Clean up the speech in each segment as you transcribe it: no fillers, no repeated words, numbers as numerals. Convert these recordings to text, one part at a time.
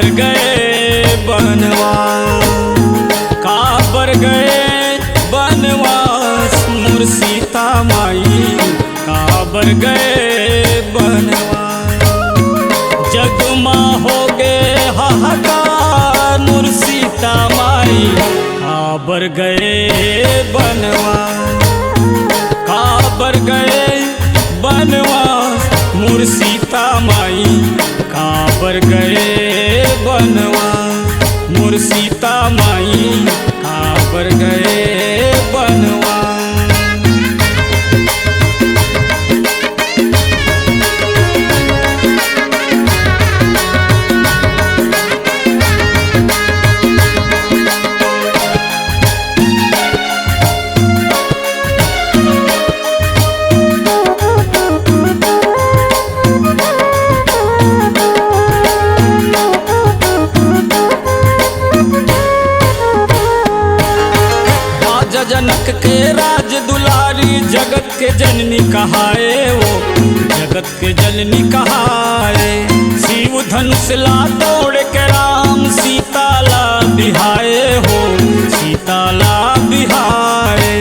काबर गए बनवास, काबर गए बनवास मोर सीता माई, काबर गए बनवास। जगमा हो गए हाहाकार मोर सीता माई, काबर गए बनवास, काबर गए बनवास मोर सीता माई, काबर गए बनवास मोर सीता माई, काबर गए बनवास। जनक के राज दुलारी, जगत के जननी कहाए वो, जगत के जननी कहाए। शिव धनुष ला तोड़ के राम सीता ला बिहाए हो, सीता ला बिहाए।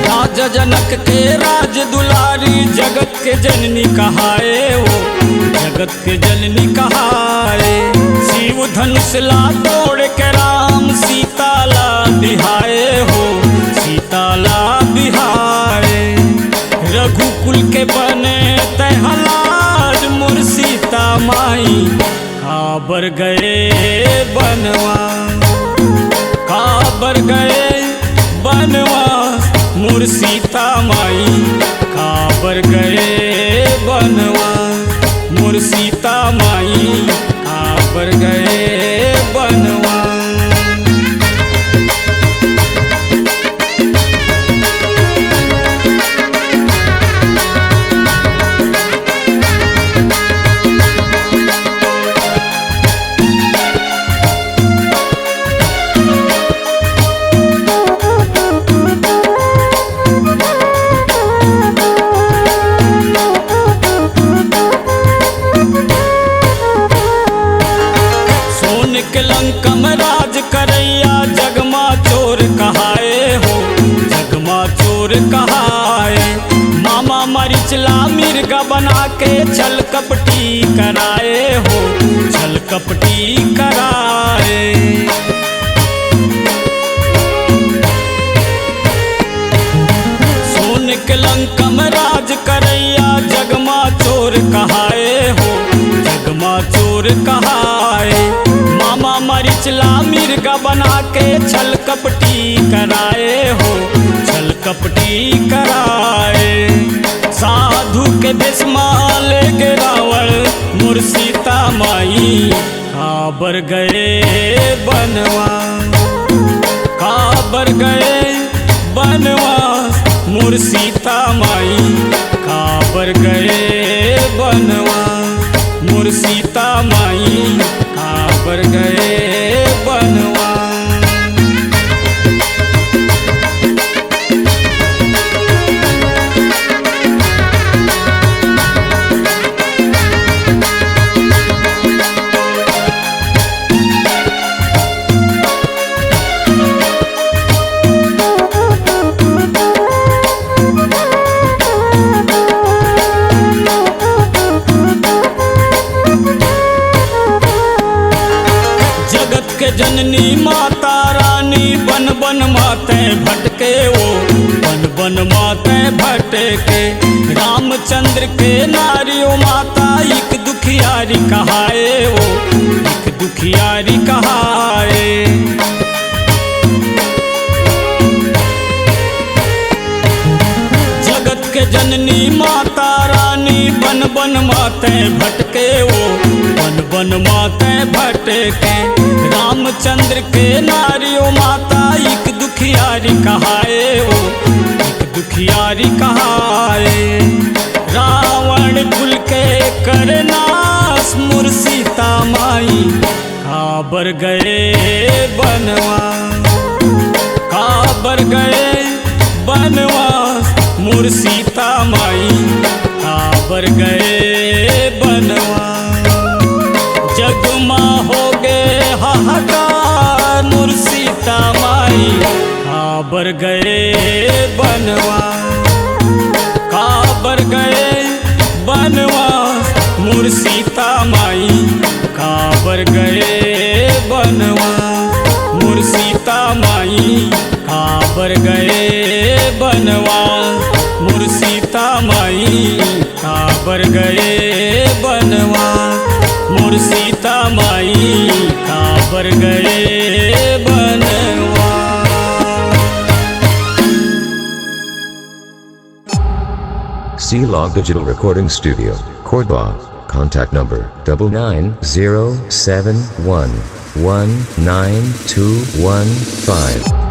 राजा जनक के राज दुलारी, जगत के जननी कहाए वो, जगत के जननी कहाए। शिव धनुष ला तोड़ के राम सीता ला बिहाए हो, सीता ला बिहाए। रघुकुल के बने तहलाज मोर सीता माई, काबर गए बनवास, काबर गए बनवास मोर सीता माई, काबर गए बनवास मोर सीता माई, काबर गए बनवास। लंका में राज करैया, जगमा चोर कहाए हो, जगमा चोर कहाए। मामा मरिचला मिर्गा बना के छल कपटी कराए हो, छल कपटी कराए। सोन के लंका में राज करैया, जगमा चोर कहाए हो, जगमा चोर कहाए। मामा मरिचला मिर्गा बना के छल कपटी कराए हो, छल कपटी कराए। साधु के भेषमा ले गे रावण मोर सीता माई, काबर गए बनवास, काबर गए बनवास मोर सीता माई, काबर गए बनवास मोर सीता माई, काबर गए बनवास। जननी माता रानी बन बन माते भटके वो, बन बन माते भटके। रामचंद्र के नारियों माता एक दुखियारी कहाए वो, एक दुखियारी कहाए। जगत के जननी माता रानी बन बन माते भटके वो, बन बन माते भटके। रामचंद्र के नारियों माता एक दुखियारी कहाए वो, एक दुखियारी कहाए। रावण कुल के करनाश मोर सीता माई, काबर गए बनवास, काबर गए बनवास मोर सीता माई, काबर गए बनवा। जगमा हो गए हाहाकार मोर सीता माई काबर गए बनवा। काबर गए बनवा मोर सीता माई काबर गए बनवा। मोर सीता माई काबर गए बनवा। मोर सीता माई काबर गए बनवा। मोर सीता माई काबर गए बनवा। C-Log Digital Recording Studio, Cordoba. Contact number 99071192115.